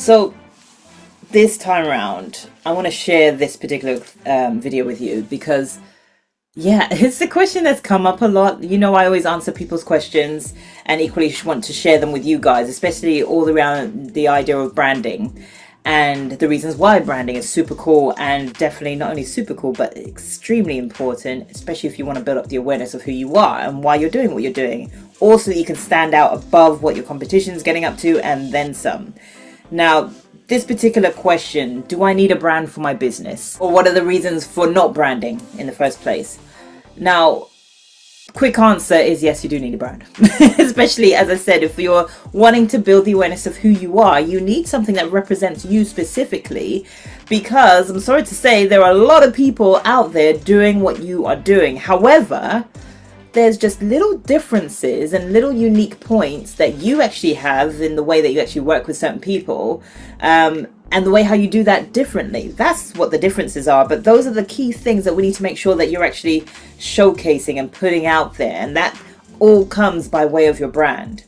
So this time around, I want to share this particular video with you because, yeah, it's a question that's come up a lot. You know, I always answer people's questions and equally want to share them with you guys, especially all around the idea of branding and the reasons why branding is super cool, and definitely not only super cool, but extremely important, especially if you want to build up the awareness of who you are and why you're doing what you're doing. Also, you can stand out above what your competition is getting up to and then some. Now, this particular question, do I need a brand for my business? Or what are the reasons for not branding in the first place? Now, quick answer is yes, you do need a brand. Especially, as I said, if you're wanting to build the awareness of who you are, you need something that represents you specifically, because I'm sorry to say there are a lot of people out there doing what you are doing. However, there's just little differences and little unique points that you actually have in the way that you actually work with certain people, and the way how you do that differently. That's what the differences are. But those are the key things that we need to make sure that you're actually showcasing and putting out there. And that all comes by way of your brand.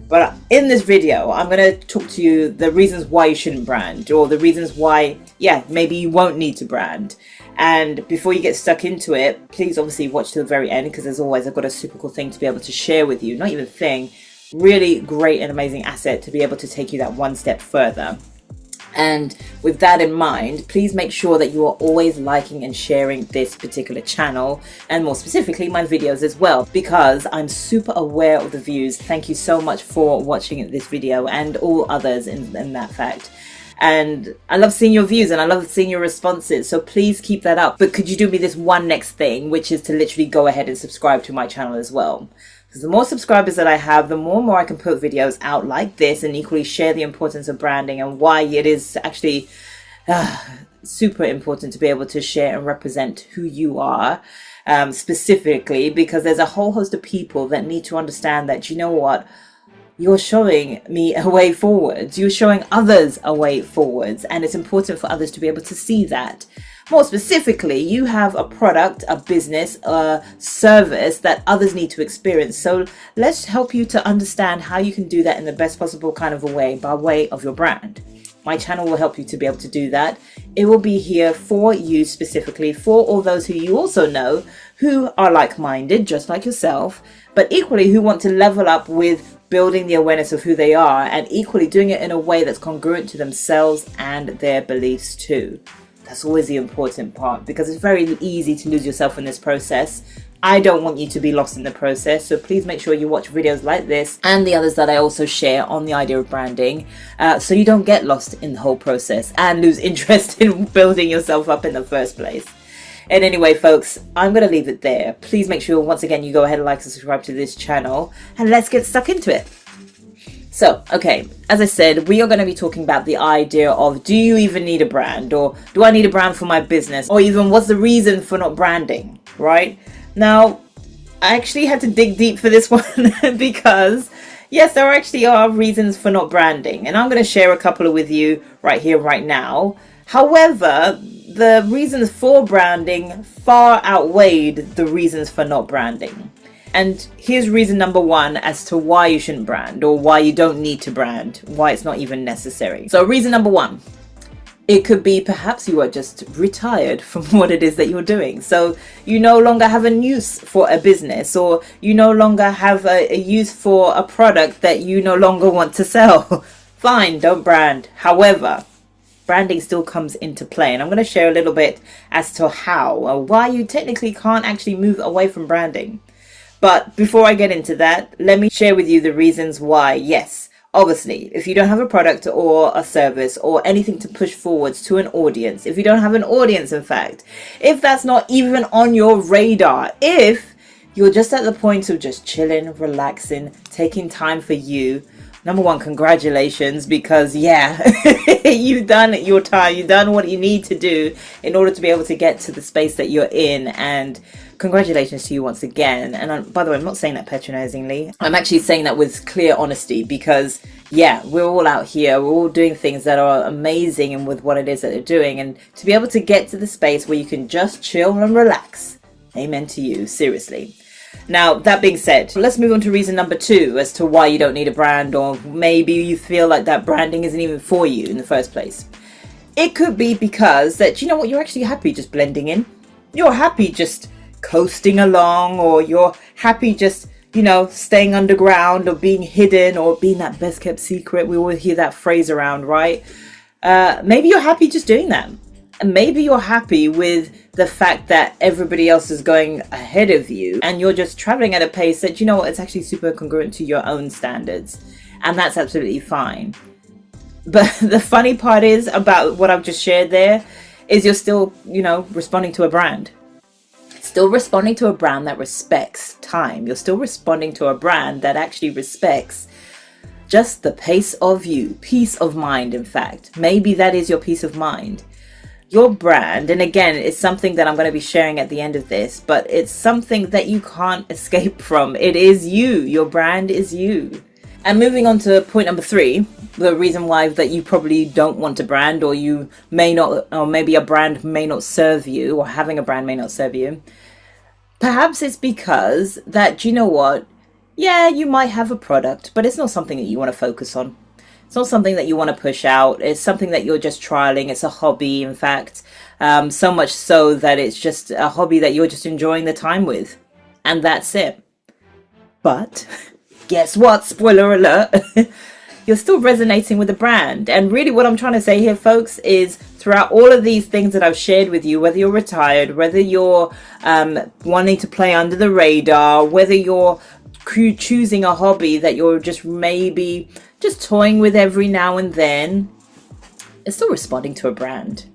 But in this video, I'm going to talk to you the reasons why you shouldn't brand, or the reasons why, yeah, maybe you won't need to brand. And before you get stuck into it, please obviously watch to the very end, because as always, I've got a super cool thing to be able to share with you. Not even a thing, really great and amazing asset to be able to take you that one step further. And with that in mind, please make sure that you are always liking and sharing this particular channel, and more specifically my videos as well, because I'm super aware of the views. Thank you so much for watching this video and all others in that fact. And I love seeing your views and I love seeing your responses. So please keep that up. But could you do me this one next thing, which is to literally go ahead and subscribe to my channel as well? Because the more subscribers that I have, the more I can put videos out like this, and equally share the importance of branding and why it is actually super important to be able to share and represent who you are, specifically, because there's a whole host of people that need to understand that, you know what, you're showing me a way forwards. You're showing others a way forwards. And it's important for others to be able to see that. More specifically, you have a product, a business, a service that others need to experience. So let's help you to understand how you can do that in the best possible kind of a way, by way of your brand. My channel will help you to be able to do that. It will be here for you specifically, for all those who you also know who are like-minded, just like yourself, but equally who want to level up with building the awareness of who they are, and equally doing it in a way that's congruent to themselves and their beliefs too. That's always the important part, because it's very easy to lose yourself in this process. I don't want you to be lost in the process, so please make sure you watch videos like this and the others that I also share on the idea of branding, so you don't get lost in the whole process and lose interest in building yourself up in the first place. And anyway, folks, I'm going to leave it there. Please make sure, once again, you go ahead and like and subscribe to this channel, and let's get stuck into it. So, okay, as I said, we are going to be talking about the idea of, do you even need a brand? Or do I need a brand for my business? Or even, what's the reason for not branding, right? Now, I actually had to dig deep for this one because, yes, there actually are reasons for not branding. And I'm going to share a couple with you right here, right now. However, the reasons for branding far outweighed the reasons for not branding. And here's reason number one as to why you shouldn't brand, or why you don't need to brand, why it's not even necessary. So reason number one, it could be perhaps you are just retired from what it is that you're doing. So you no longer have a use for a business, or you no longer have a use for a product that you no longer want to sell. Fine, don't brand. However, branding still comes into play. And I'm going to share a little bit as to how, or why you technically can't actually move away from branding. But before I get into that, let me share with you the reasons why, yes, obviously, if you don't have a product or a service or anything to push forwards to an audience, if you don't have an audience, in fact, if that's not even on your radar, if you're just at the point of just chilling, relaxing, taking time for you, number one, congratulations, because yeah, you've done your time, you've done what you need to do in order to be able to get to the space that you're in, and congratulations to you once again. And by the way, I'm not saying that patronizingly. I'm actually saying that with clear honesty, because yeah, we're all out here, we're all doing things that are amazing and with what it is that they're doing, and to be able to get to the space where you can just chill and relax, amen to you, seriously. Now, that being said, let's move on to reason number 2 as to why you don't need a brand, or maybe you feel like that branding isn't even for you in the first place. It could be because that, you know what, you're actually happy just blending in. You're happy just coasting along, or you're happy just, you know, staying underground, or being hidden, or being that best kept secret. We all hear that phrase around, right? Maybe you're happy just doing that. And maybe you're happy with the fact that everybody else is going ahead of you and you're just traveling at a pace that, you know what, it's actually super congruent to your own standards. And that's absolutely fine. But the funny part is about what I've just shared there is you're still, you know, responding to a brand. Still responding to a brand that respects time. You're still responding to a brand that actually respects just the pace of you. Peace of mind, in fact. Maybe that is your peace of mind. Your brand, and again, it's something that I'm going to be sharing at the end of this, but it's something that you can't escape from. It is you. Your brand is you. And moving on to point number 3, the reason why that you probably don't want a brand, or you may not, or maybe a brand may not serve you, or having a brand may not serve you. Perhaps it's because that, you know what, yeah, you might have a product, but it's not something that you want to focus on. It's not something that you want to push out. It's something that you're just trialing. It's a hobby, in fact, so much so that it's just a hobby that you're just enjoying the time with. And that's it. But guess what? Spoiler alert. You're still resonating with the brand. And really what I'm trying to say here, folks, is throughout all of these things that I've shared with you, whether you're retired, whether you're wanting to play under the radar, whether you're choosing a hobby that you're just maybe just toying with every now and then, it's still responding to a brand.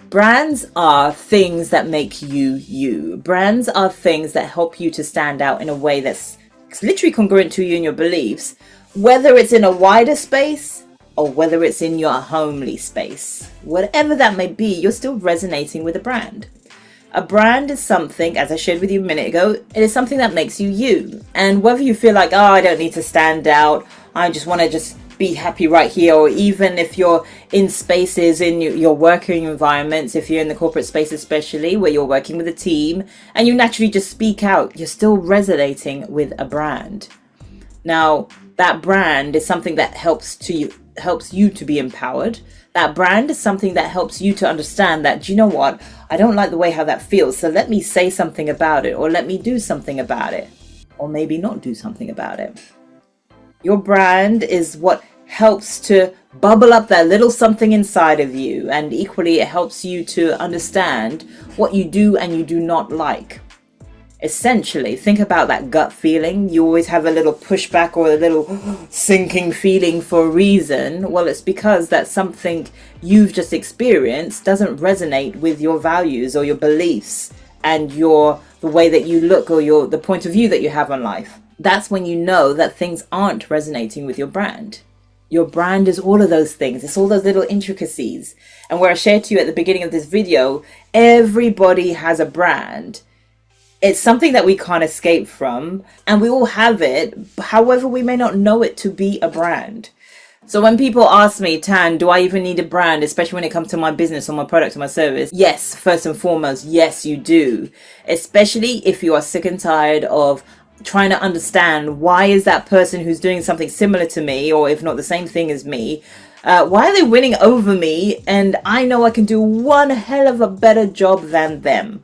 Brands are things that make you you. Brands are things that help you to stand out in a way that's literally congruent to you and your beliefs, whether it's in a wider space or whether it's in your homely space. Whatever that may be, you're still resonating with a brand. A brand is something, as I shared with you a minute ago, it is something that makes you you. And whether you feel like, oh, I don't need to stand out, I just want to just be happy right here, or even if you're in spaces in your working environments, if you're in the corporate space especially, where you're working with a team, and you naturally just speak out, you're still resonating with a brand. Now, that brand is something that helps you to be empowered. That brand is something that helps you to understand that, do you know what? I don't like the way how that feels. So let me say something about it, or let me do something about it, or maybe not do something about it. Your brand is what helps to bubble up that little something inside of you. And equally, it helps you to understand what you do and you do not like. Essentially, think about that gut feeling. You always have a little pushback or a little sinking feeling for a reason. Well, it's because that something you've just experienced doesn't resonate with your values or your beliefs and the way that you look, or the point of view that you have on life. That's when you know that things aren't resonating with your brand. Your brand is all of those things. It's all those little intricacies. And where I shared to you at the beginning of this video, everybody has a brand. It's something that we can't escape from, and we all have it. However, we may not know it to be a brand. So when people ask me, Tan, do I even need a brand, especially when it comes to my business or my product or my service? Yes, first and foremost, yes, you do. Especially if you are sick and tired of trying to understand why is that person who's doing something similar to me, or if not the same thing as me, why are they winning over me? And I know I can do one hell of a better job than them.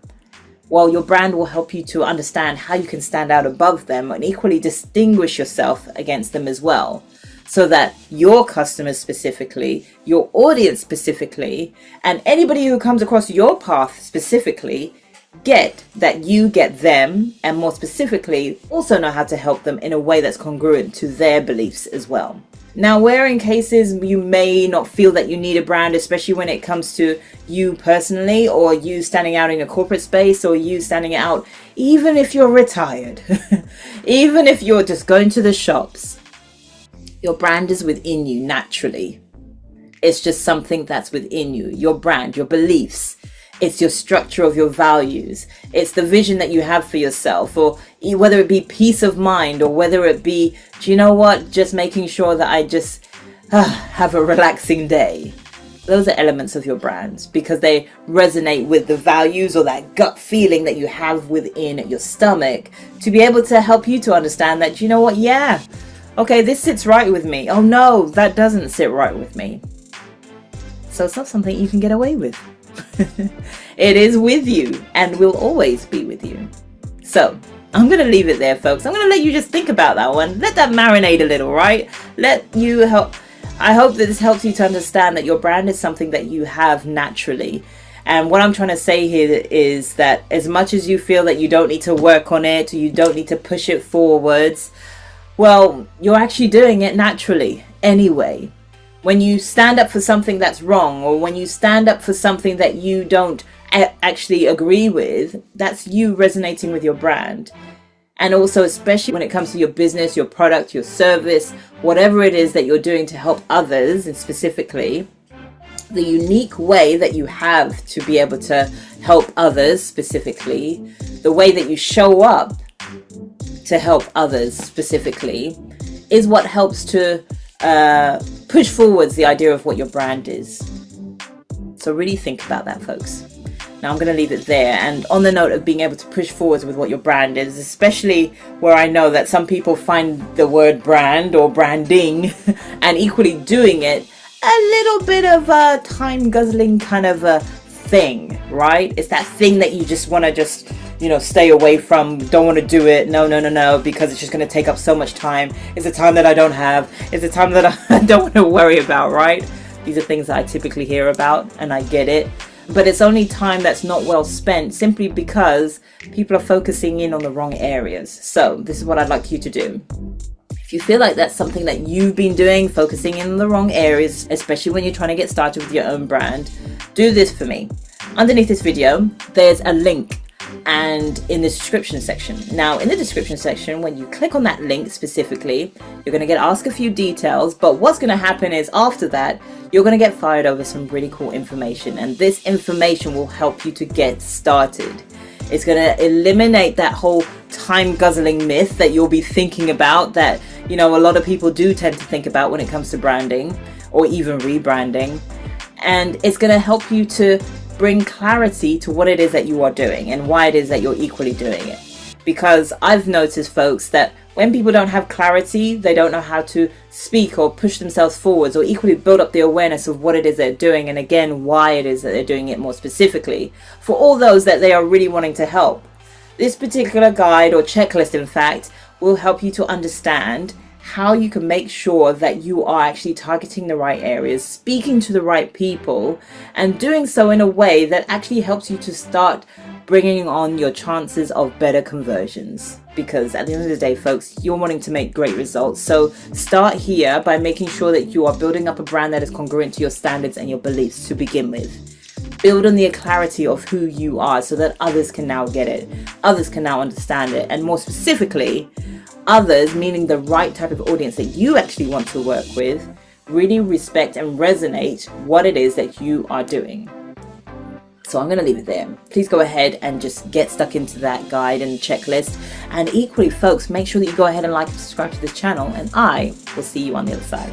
Well, your brand will help you to understand how you can stand out above them and equally distinguish yourself against them as well. So that your customers specifically, your audience specifically, and anybody who comes across your path specifically, get that you get them, and more specifically, also know how to help them in a way that's congruent to their beliefs as well. Now, where in cases you may not feel that you need a brand, especially when it comes to you personally, or you standing out in a corporate space, or you standing out, even if you're retired, even if you're just going to the shops, your brand is within you naturally. It's just something that's within you. Your brand, your beliefs, it's your structure of your values. It's the vision that you have for yourself, or whether it be peace of mind, or whether it be, do you know what, just making sure that I just have a relaxing day. Those are elements of your brand because they resonate with the values or that gut feeling that you have within your stomach, to be able to help you to understand that, you know what, yeah, okay, this sits right with me. Oh no, that doesn't sit right with me. So it's not something you can get away with. It is with you and will always be with you. So I'm going to leave it there, folks. I'm going to let you just think about that one. Let that marinate a little, right? I hope that this helps you to understand that your brand is something that you have naturally. And what I'm trying to say here is that as much as you feel that you don't need to work on it, or you don't need to push it forwards, well, you're actually doing it naturally anyway. When you stand up for something that's wrong, or when you stand up for something that you don't actually agree with, that's you resonating with your brand. And also, especially when it comes to your business, your product, your service, whatever it is that you're doing to help others, and specifically the unique way that you have to be able to help others, specifically the way that you show up to help others specifically, is what helps to push forwards the idea of what your brand is. So really think about that, folks. Now I'm going to leave it there. And on the note of being able to push forwards with what your brand is, especially where I know that some people find the word brand or branding and equally doing it a little bit of a time guzzling kind of a thing, right? It's that thing that you just want to just, stay away from, don't want to do it. No, because it's just going to take up so much time. It's a time that I don't have. It's a time that I don't want to worry about, right? These are things that I typically hear about, and I get it. But it's only time that's not well spent simply because people are focusing in on the wrong areas. So this is what I'd like you to do. If you feel like that's something that you've been doing, focusing in on the wrong areas, especially when you're trying to get started with your own brand, do this for me. Underneath this video, there's a link, and in the description section. Now, in the description section, when you click on that link specifically, you're going to get asked a few details, but what's going to happen is after that, you're going to get fired over some really cool information, and this information will help you to get started. It's going to eliminate that whole time guzzling myth that you'll be thinking about, that, a lot of people do tend to think about when it comes to branding or even rebranding. And it's going to help you to bring clarity to what it is that you are doing and why it is that you're equally doing it. Because I've noticed, folks, that when people don't have clarity, they don't know how to speak or push themselves forwards or equally build up the awareness of what it is they're doing, and again, why it is that they're doing it more specifically for all those that they are really wanting to help. This particular guide, or checklist in fact, will help you to understand how you can make sure that you are actually targeting the right areas, speaking to the right people, and doing so in a way that actually helps you to start bringing on your chances of better conversions. Because at the end of the day, folks, you're wanting to make great results. So start here by making sure that you are building up a brand that is congruent to your standards and your beliefs to begin with. Build on the clarity of who you are so that others can now get it. Others can now understand it. And more specifically, others, meaning the right type of audience that you actually want to work with, really respect and resonate what it is that you are doing. So I'm going to leave it there. Please go ahead and just get stuck into that guide and checklist. And equally, folks, make sure that you go ahead and like and subscribe to the channel, and I will see you on the other side.